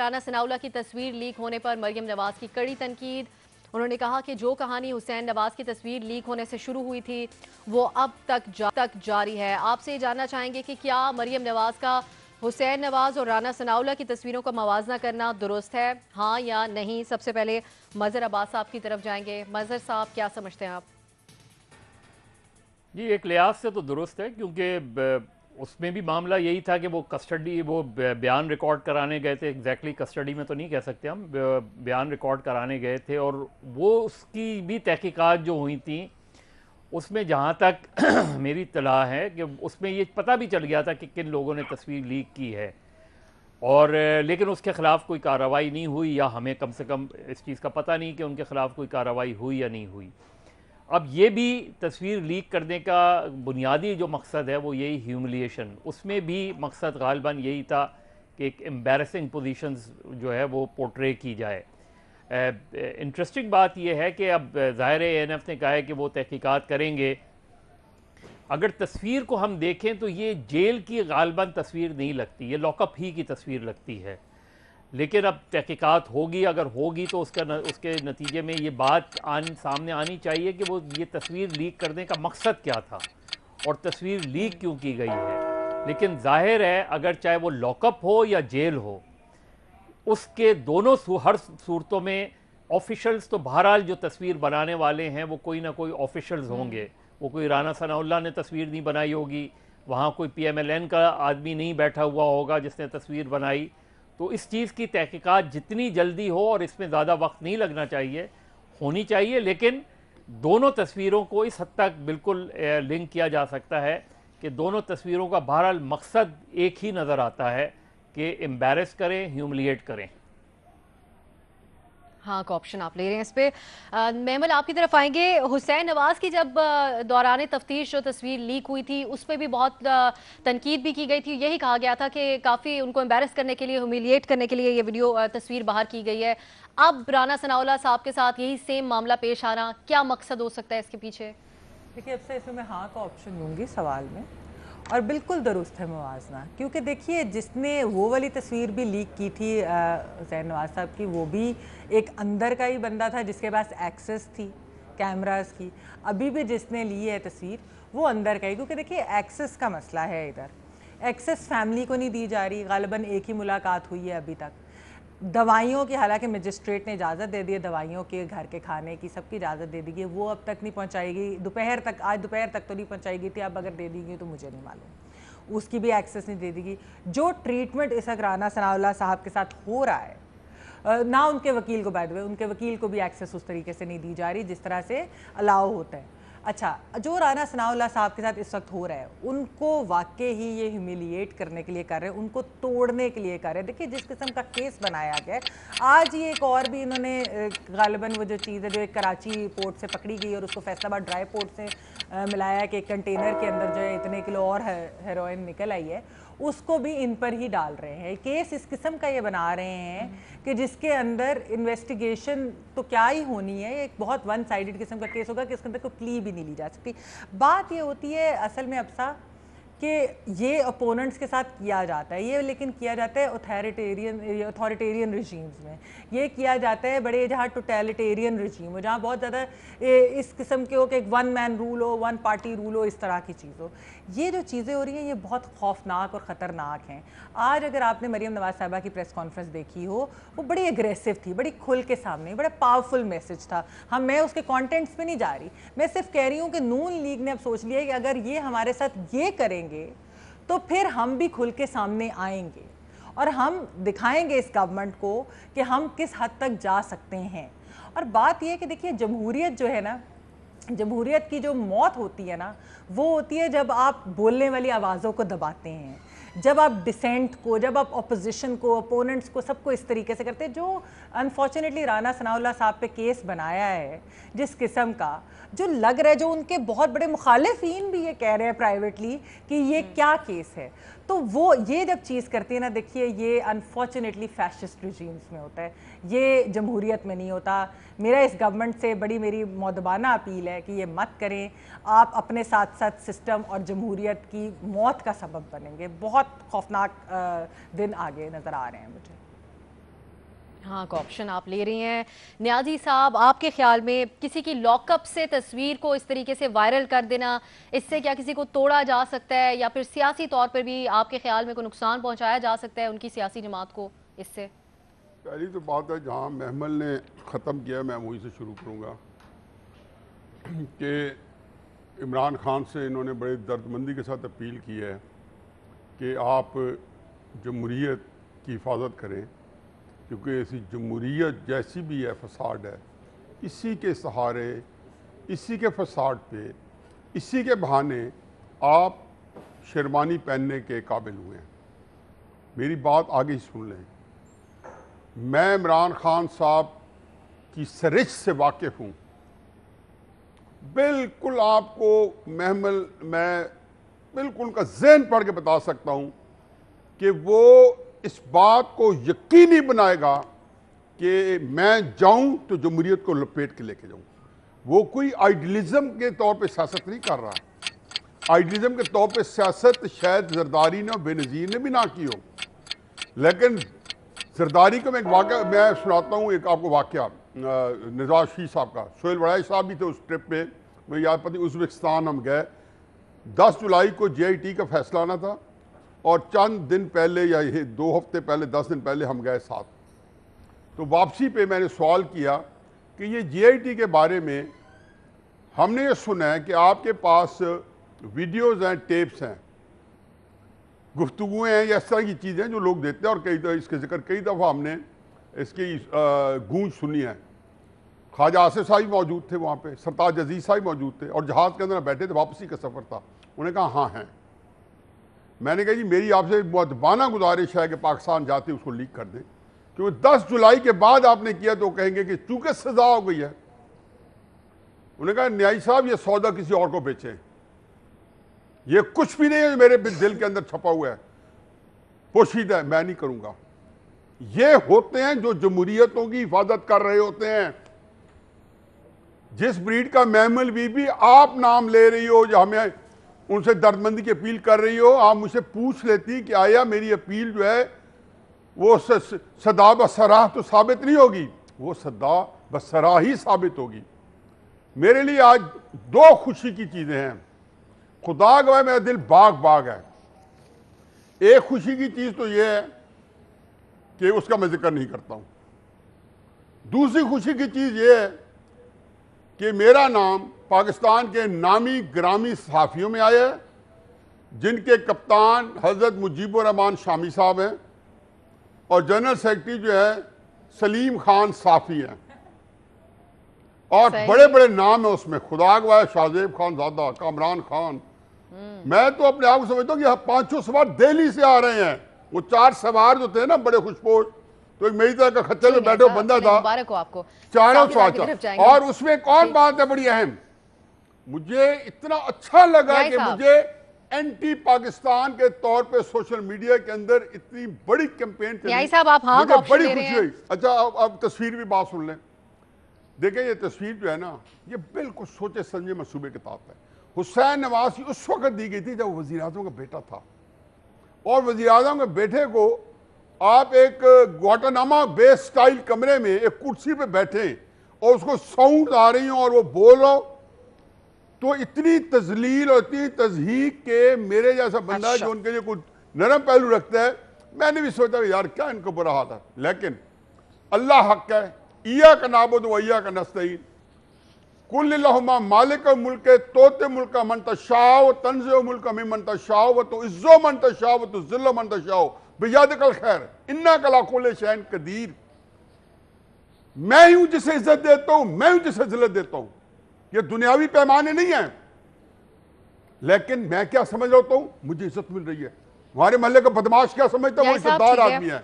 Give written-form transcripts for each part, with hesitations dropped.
رانا ثناءاللہ کی تصویر لیک ہونے پر مریم نواز کی کڑی تنقید۔ انہوں نے کہا کہ جو کہانی حسین نواز کی تصویر لیک ہونے سے شروع ہوئی تھی وہ اب تک جاری ہے۔ آپ سے جاننا چاہیں گے کہ کیا مریم نواز کا حسین نواز اور رانا ثناءاللہ کی تصویروں کا موازنہ کرنا درست ہے، ہاں یا نہیں؟ سب سے پہلے مظہر عباس صاحب کی طرف جائیں گے۔ مظہر صاحب، کیا سمجھتے ہیں آپ؟ جی، ایک لحاظ سے تو درست ہے، کیونکہ اس میں بھی معاملہ یہی تھا کہ وہ بیان ریکارڈ کرانے گئے تھے۔ ایگزیکٹلی کسٹڈی میں تو نہیں کہہ سکتے ہم، بیان ریکارڈ کرانے گئے تھے، اور وہ اس کی بھی تحقیقات جو ہوئی تھیں اس میں جہاں تک میری اطلاع ہے کہ اس میں یہ پتہ بھی چل گیا تھا کہ کن لوگوں نے تصویر لیک کی ہے، اور لیکن اس کے خلاف کوئی کارروائی نہیں ہوئی، یا ہمیں کم سے کم اس چیز کا پتہ نہیں کہ ان کے خلاف کوئی کارروائی ہوئی یا نہیں ہوئی۔ اب یہ بھی تصویر لیک کرنے کا بنیادی جو مقصد ہے وہ یہی ہیوملیشن، اس میں بھی مقصد غالباً یہی تھا کہ ایک امبیرسنگ پوزیشنز جو ہے وہ پورٹرے کی جائے۔ انٹرسٹنگ بات یہ ہے کہ اب ظاہر اے این ایف نے کہا ہے کہ وہ تحقیقات کریں گے۔ اگر تصویر کو ہم دیکھیں تو یہ جیل کی غالباً تصویر نہیں لگتی، یہ لاک اپ ہی کی تصویر لگتی ہے، لیکن اب تحقیقات ہوگی، اگر ہوگی تو اس کے نتیجے میں یہ بات سامنے آنی چاہیے کہ وہ یہ تصویر لیک کرنے کا مقصد کیا تھا اور تصویر لیک کیوں کی گئی ہے۔ لیکن ظاہر ہے اگر چاہے وہ لاک اپ ہو یا جیل ہو، اس کے دونوں ہر صورتوں میں آفیشلز تو بہرحال جو تصویر بنانے والے ہیں وہ کوئی نہ کوئی آفیشلز ہوں گے۔ وہ کوئی رانا ثناءاللہ نے تصویر نہیں بنائی ہوگی، وہاں کوئی پی ایم ایل این کا آدمی نہیں بیٹھا ہوا ہوگا جس نے تصویر بنائی۔ تو اس چیز کی تحقیقات جتنی جلدی ہو، اور اس میں زیادہ وقت نہیں لگنا چاہیے، ہونی چاہیے، لیکن دونوں تصویروں کو اس حد تک بالکل لنک کیا جا سکتا ہے کہ دونوں تصویروں کا بہرحال مقصد ایک ہی نظر آتا ہے کہ امبیرس کریں، ہیوملیٹ کریں۔ ہاں کا آپشن آپ لے رہے ہیں اس پہ۔ میمل، آپ کی طرف آئیں گے۔ حسین نواز کی جب دوران تفتیش جو تصویر لیک ہوئی تھی اس پہ بھی بہت تنقید بھی کی گئی تھی، یہی کہا گیا تھا کہ کافی ان کو امبیرس کرنے کے لیے، ہیومیلیٹ کرنے کے لیے یہ ویڈیو تصویر باہر کی گئی ہے۔ اب رانا ثناءاللہ صاحب کے ساتھ یہی سیم معاملہ پیش آ رہا، کیا مقصد ہو سکتا ہے اس کے پیچھے؟ دیکھیے، اب سے اس میں ہاں کا آپشن دوں گی سوال میں، اور بالکل درست ہے موازنہ، کیونکہ دیکھیے جس نے وہ والی تصویر بھی لیک کی تھی حسین نواز صاحب کی، وہ بھی ایک اندر کا ہی بندہ تھا جس کے پاس ایکسس تھی کیمراز کی۔ ابھی بھی جس نے لی ہے تصویر وہ اندر کا ہی، کیونکہ دیکھیے ایکسس کا مسئلہ ہے ادھر۔ ایکسس فیملی کو نہیں دی جا رہی، غالباً ایک ہی ملاقات ہوئی ہے ابھی تک۔ دوائیوں کی، حالانکہ مجسٹریٹ نے اجازت دے دی ہے دوائیوں کے، گھر کے کھانے کی، سب کی اجازت دے دی گئی، وہ اب تک نہیں پہنچائی گئی، دوپہر تک، آج دوپہر تک تو نہیں پہنچائی گئی تھی، اب اگر دے دی گئی تو مجھے نہیں معلوم، اس کی بھی ایکسس نہیں دے دی گئی۔ جو ٹریٹمنٹ اس وقت رانا ثناءاللہ صاحب کے ساتھ ہو رہا ہے، نہ ان کے وکیل کو، بائی دی وے ان کے وکیل کو بھی ایکسس اس طریقے سے نہیں دی جا رہی جس طرح سے الاؤ ہوتا ہے۔ اچھا، جو رانا ثناءاللہ صاحب کے ساتھ اس وقت ہو رہا ہے ان کو واقعی ہی یہ ہیومیلیٹ کرنے کے لیے کر رہے ہیں، ان کو توڑنے کے لیے کر رہے ہیں۔ دیکھیے جس قسم کا کیس بنایا گیا ہے، آج ہی ایک اور بھی انہوں نے غالباً وہ جو چیز ہے جو ایک کراچی پورٹ سے پکڑی گئی اور اس کو فیصل آباد ڈرائی پورٹ سے ملایا کہ ایک کنٹینر کے اندر جو ہے اتنے کلو اور ہیروئن نکل آئی ہے، اس کو بھی ان پر ہی ڈال رہے ہیں۔ کیس اس قسم کا یہ بنا رہے ہیں کہ جس کے اندر انویسٹیگیشن تو کیا ہی ہونی ہے، ایک بہت ون سائیڈڈ قسم کا کیس ہوگا کہ اس کے اندر کوئی پلی بھی نہیں لی جا سکتی۔ بات یہ ہوتی ہے اصل میں ابسا کہ یہ اپوننٹس کے ساتھ کیا جاتا ہے، یہ لیکن کیا جاتا ہے اتھارٹیرین رجیمز میں، یہ کیا جاتا ہے بڑے جہاں ٹوٹیلیٹیرین رجیم ہو، جہاں بہت زیادہ اس قسم کے ہو کہ ایک ون مین رول ہو، ون پارٹی رول ہو، اس طرح کی چیز ہو۔ یہ جو چیزیں ہو رہی ہیں یہ بہت خوفناک اور خطرناک ہیں۔ آج اگر آپ نے مریم نواز صاحبہ کی پریس کانفرنس دیکھی ہو، وہ بڑی اگریسو تھی، بڑی کھل کے سامنے، بڑا پاورفل میسج تھا۔ میں اس کے کانٹینٹس پہ نہیں جا رہی، میں صرف کہہ رہی ہوں کہ نون لیگ نے اب سوچ لیا کہ اگر یہ ہمارے ساتھ یہ کریں گے تو پھر ہم بھی کھل کے سامنے آئیں گے اور ہم دکھائیں گے اس گورنمنٹ کو کہ ہم کس حد تک جا سکتے ہیں۔ اور بات یہ ہے کہ دیکھیے جمہوریت جو ہے نا، جمہوریت کی جو موت ہوتی ہے نا، وہ ہوتی ہے جب آپ بولنے والی آوازوں کو دباتے ہیں، جب آپ ڈسینٹ کو، جب آپ اپوزیشن کو، اپوننٹس کو، سب کو اس طریقے سے کرتے ہیں۔ جو انفارچونیٹلی رانا ثناءاللہ صاحب پہ کیس بنایا ہے جس قسم کا، جو لگ رہا ہے، جو ان کے بہت بڑے مخالفین بھی یہ کہہ رہے ہیں پرائیویٹلی کہ یہ کیا کیس ہے، تو وہ یہ جب چیز کرتی ہے نا، دیکھیے یہ انفارچونیٹلی فیشسٹ رجیمز میں ہوتا ہے، یہ جمہوریت میں نہیں ہوتا۔ میرا اس گورنمنٹ سے بڑی میری مؤدبانہ اپیل ہے کہ یہ مت کریں، آپ اپنے ساتھ ساتھ سسٹم اور جمہوریت کی موت کا سبب بنیں گے۔ بہت خوفناک دن آگے نظر آ رہے ہیں مجھے۔ हाँ का ऑप्शन आप ले रही हैं। नियाजी साहब, आपके ख्याल में किसी की लॉकअप से तस्वीर को इस तरीके से वायरल कर देना, इससे क्या किसी को तोड़ा जा सकता है या फिर सियासी तौर पर भी आपके ख्याल में कोई नुकसान पहुंचाया जा सकता है उनकी सियासी जमात को इससे? पहली तो बात है, जहाँ महमल ने ख़त्म किया मैं वहीं से शुरू करूँगा कि इमरान खान से इन्होंने बड़े दर्दमंदी के साथ अपील की है कि आप जमहूरियत की हिफाजत करें, क्योंकि ऐसी जमहूरियत जैसी भी है फसाड है, इसी के सहारे, इसी के फसाड पे, इसी के बहाने आप शेरवानी पहनने के काबिल हुए हैं। मेरी बात आगे ही सुन लें। मैं इमरान खान साहब की सरिश से वाकिफ़ हूँ, बिल्कुल आपको महमल मैं बिल्कुल उनका ज़हन पढ़ के बता सकता हूँ कि वो इस बात को यकीनी बनाएगा कि मैं जाऊँ तो जमहूरियत को लपेट के लेके जाऊँ। वो कोई आइडियलिज़म के तौर पे सियासत नहीं कर रहा। आइडियलिज़म के तौर पे सियासत शायद जरदारी ने और बेनज़ीर ने भी ना की हो, लेकिन जरदारी को मैं एक वाक़या मैं सुनाता हूँ, एक आपको वाक़या निज़ार शी साहब का। सोहेल वड़ाई साहब भी थे उस ट्रिप पे, मुझे याद पता उज़्बेकिस्तान हम गए। 10 जुलाई को JIT का फैसला आना था और चंद दिन पहले या ये 2 हफ्ते पहले 10 दिन पहले हम गए साथ। तो वापसी पे मैंने सवाल किया कि ये JIT के बारे में हमने ये सुना है कि आपके पास वीडियोज़ हैं, टेप्स हैं, गुफ्तगुएँ हैं या इस तरह की चीज़ें जो लोग देते हैं, और कई दफ़ा इसके ज़िक्र कई दफ़ा हमने इसकी गूंज सुनी है। ख्वाजा आसिफ साहब मौजूद थे वहाँ पे, सरताज अजीज़ साहब मौजूद थे और जहाज़ के अंदर बैठे थे, वापसी का सफ़र था। उन्होंने कहा हाँ हैं। मैंने कहा जी मेरी आपसे मुअद्दबाना गुजारिश है कि पाकिस्तान जाते उसको लीक कर दें, क्योंकि 10 जुलाई के बाद आपने किया तो कहेंगे कि चूँकि सज़ा हो गई है। उन्होंने कहा न्यायी साहब ये सौदा किसी और को बेचें, ये कुछ भी नहीं है जो मेरे दिल के अंदर छपा हुआ है, पोशीदा है, मैं नहीं करूँगा। ये होते हैं जो जमहूरियतों की हिफाजत कर रहे होते हैं। जिस ब्रीड का महमल बीबी आप नाम ले रही हो, जो हमें उनसे दर्दमंदी की अपील कर रही हो, आप मुझसे पूछ लेती कि आया मेरी अपील जो है वो सदा बसराह तो साबित नहीं होगी, वो सदा बसराह ही साबित होगी। मेरे लिए आज 2 खुशी की चीज़ें हैं। खुदा गवाह मेरा दिल बाग बाग है। एक खुशी की चीज़ तो ये है कि उसका मैं जिक्र नहीं करता हूँ। दूसरी खुशी की चीज़ ये है कि मेरा नाम पाकिस्तान के नामी ग्रामी सहाफ़ियों में आया है, जिनके कप्तान हज़रत मुजीबुर रहमान शामी साहब हैं और जनरल सेक्रेटरी जो है सलीम खान साफ़ी हैं, और बड़े बड़े नाम है उसमें। खुदा गवाह शाहजेब खान ज़ादा, कामरान खान। मैं तो अपने आप को समझता हूँ कि 5 सवार दिल्ली से आ रहे हैं। वो 4 सवार जो थे ना बड़े खुशपोश, तो एक मेरी तरह का खच्चर में बैठे बंदा था, आपको चारों सवार। और उसमें एक और बात है बड़ी अहम, मुझे इतना अच्छा लगा कि मुझे एंटी पाकिस्तान के तौर पे सोशल मीडिया के अंदर इतनी बड़ी कैंपेन चली, साहब आप हाँ मुझे बड़ी खुशी हुई। अच्छा अब तस्वीर भी बात सुन लें। देखें ये तस्वीर जो है ना, ये बिल्कुल सोचे समझे मंसूबे के तहत है। हुसैन नवाज की उस वक्त दी गई थी जब वज़ीर आज़म का बेटा था, और वज़ीर आज़म के बेटे को आप एक ग्वाटानामा बेस स्टाइल कमरे में एक कुर्सी पे बैठे और उसको साउंड आ रही हो और वो बोल रहा हो, तो इतनी तजलील और इतनी तज़हीक के मेरे जैसा बंदा जो उनके लिए कुछ नरम पहलू रखता है, मैंने भी सोचा यार क्या इनको बुरा हाल है। लेकिन अल्लाह हक है, इया का नाबुद व इया का नस्तईन, कुल्लिल्लाहुम्मा मालिक मुल्क तोते मुल्क मन तशाओ तंज़िउ मुल्क मिमन तशाओ व तुइज़्ज़ु मन तशाओ व तुज़िल्लु मन तशाओ बियदिकल खैर इन्नका अला कुल्लि शैइन कदीर। मैं ही हूं जिसे इज्जत देता हूं, मैं हूं जिसे जिल्लत देता हूं। ये दुनियावी पैमाने नहीं है, लेकिन मैं क्या समझ रहा हूं, मुझे इज्जत मिल रही है। हमारे मोहल्ले का बदमाश क्या समझता है, वो इज्जतदार आदमी है।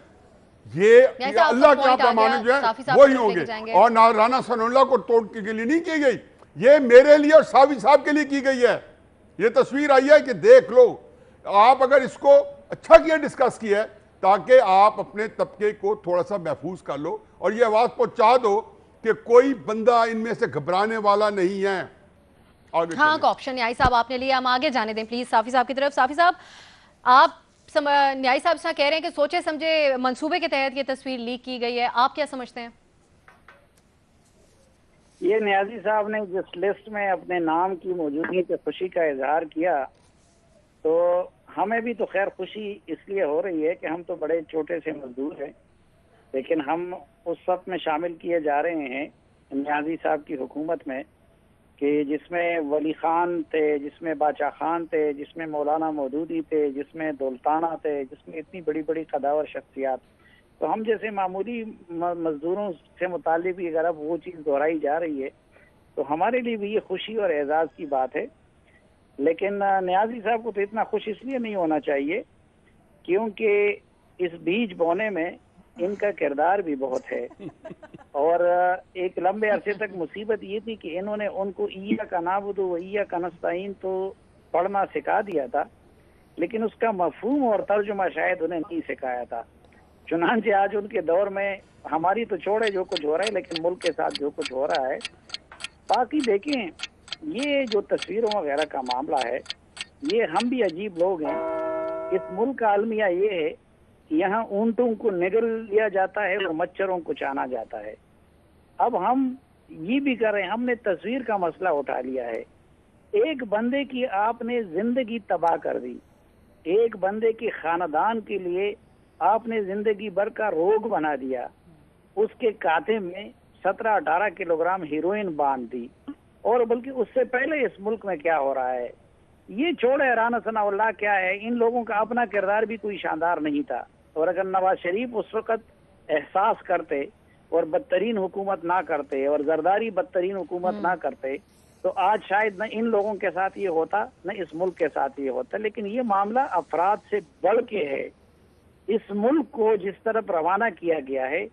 ये अल्लाह के यहाँ पैमाने जो है वही होंगे। और राना सनाउल्लाह को तोड़ के लिए नहीं की गई, ये मेरे लिए और सावी साहब के लिए की गई है। ये तस्वीर आई है कि देख लो, आप अगर इसको अच्छा किया डिस्कस किया है ताकि आप अपने तबके को थोड़ा सा महफूज कर लो और ये आवाज़ पहुंचा दो कि कोई बंदा इनमें से घबराने वाला नहीं है। हाँ का ऑप्शन न्यायी साहब आपने लिया, हम आगे जाने दें प्लीज साफी साहब की तरफ। साफी साहब, आप न्यायी साहब कह रहे हैं कि सोचे समझे मंसूबे के तहत ये तस्वीर लीक की गई है, आप क्या समझते हैं? ये न्याजी साहब ने जिस लिस्ट में अपने नाम की मौजूदगी पे खुशी का इजहार किया, तो हमें भी तो खैर खुशी इसलिए हो रही है कि हम तो बड़े छोटे से मजदूर हैं, लेकिन हम उस सब में शामिल किए जा रहे हैं न्याजी साहब की हुकूमत में कि जिसमें वली खान थे, जिसमें बादशाह खान थे, जिसमें मौलाना मौदूदी थे, जिसमें दौलताना थे, जिसमें इतनी बड़ी बड़ी कदावर शख्सियात। तो हम जैसे मामूली मजदूरों से मुतालिक भी अगर अब वो चीज़ दोहराई जा रही है तो हमारे लिए भी ये खुशी और एजाज़ की बात है। लेकिन न्याजी साहब को तो इतना खुश इसलिए नहीं होना चाहिए क्योंकि इस बीज बोने में इनका किरदार भी बहुत है। और एक लंबे अरसे तक मुसीबत ये थी कि इन्होंने उनको ईया का नाबुदु व ईया का नस्ताईन तो पढ़ना सिखा दिया था, लेकिन उसका मफहूम और तर्जुमा शायद उन्हें नहीं सिखाया था। चुनांचे आज उनके दौर में हमारी तो छोड़े जो कुछ हो रहा है, लेकिन मुल्क के साथ जो कुछ हो रहा है। बाकी देखें, ये जो तस्वीरों वगैरह का मामला है, ये हम भी अजीब लोग हैं। इस मुल्क का अलमिया ये है कि यहाँ ऊँटों को निगल लिया जाता है और मच्छरों को चाना जाता है। अब हम ये भी कर रहे हैं, हमने तस्वीर का मसला उठा लिया है। एक बंदे की आपने जिंदगी तबाह कर दी, एक बंदे के खानदान के लिए आपने जिंदगी भर का रोग बना दिया, उसके खाते में 17-18 किलोग्राम हीरोइन बांध दी। और बल्कि उससे पहले इस मुल्क में क्या हो रहा है ये छोड़े, राना सनाउल्लाह क्या है, इन लोगों का अपना किरदार भी कोई शानदार नहीं था। और अगर नवाज शरीफ उस वक्त एहसास करते और बदतरीन हुकूमत ना करते और जरदारी बदतरीन हुकूमत ना करते तो आज शायद न इन लोगों के साथ ये होता, न इस मुल्क के साथ ये होता। लेकिन ये मामला अफराद से बढ़ के है। इस मुल्क को जिस तरफ रवाना किया गया है,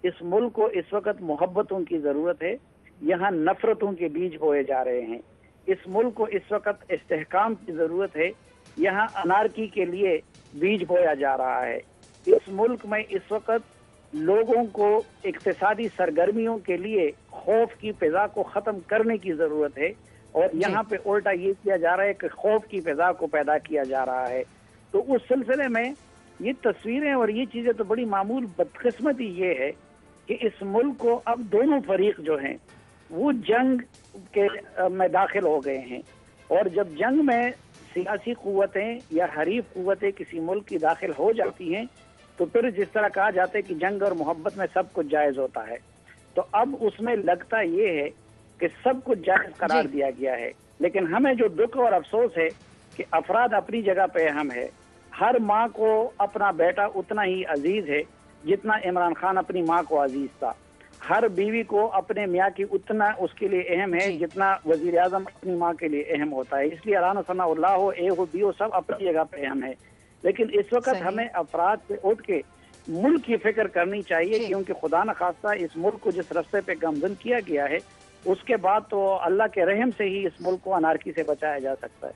इस मुल्क को इस वक्त मोहब्बतों की जरूरत है, यहाँ नफरतों के बीज बोए जा रहे हैं। इस मुल्क को इस वक्त इस्तेहकाम की जरूरत है, यहाँ अनारकी के लिए बीज बोया जा रहा है। इस मुल्क में इस वक्त लोगों को इक्तिसादी सरगर्मियों के लिए खौफ की फिजा को खत्म करने की जरूरत है, और यहाँ पे उल्टा ये किया जा रहा है कि खौफ की फिजा को पैदा किया जा रहा है। तो उस सिलसिले में ये तस्वीरें और ये चीजें तो बड़ी मामूल बदकिस्मती ये है कि इस मुल्क को अब दोनों फरीक जो हैं वो जंग के में दाखिल हो गए हैं। और जब जंग में सियासी कुव्वतें या हरीफ कुव्वतें किसी मुल्क की दाखिल हो जाती हैं तो फिर जिस तरह कहा जाता है कि जंग और मोहब्बत में सब कुछ जायज़ होता है, तो अब उसमें लगता ये है कि सब कुछ जायज़ करार दिया गया है। लेकिन हमें जो दुख और अफसोस है कि अफराद अपनी जगह पे अहम है। हर माँ को अपना बेटा उतना ही अजीज है जितना इमरान खान अपनी माँ को अजीज था। हर बीवी को अपने मियाँ की उतना उसके लिए अहम है जितना वजीर आजम अपनी माँ के लिए अहम होता है। इसलिए राना सनाउल्लाह हो, ए हो, बी हो, सब अपनी जगह पे अहम है। लेकिन इस वक्त हमें अफराद से उठ के मुल्क की फिक्र करनी चाहिए, क्योंकि खुदा न खास्ता इस मुल्क को जिस रास्ते पे गमजन किया गया है उसके बाद तो अल्लाह के रहम से ही इस मुल्क को अनारकी से बचाया जा सकता है।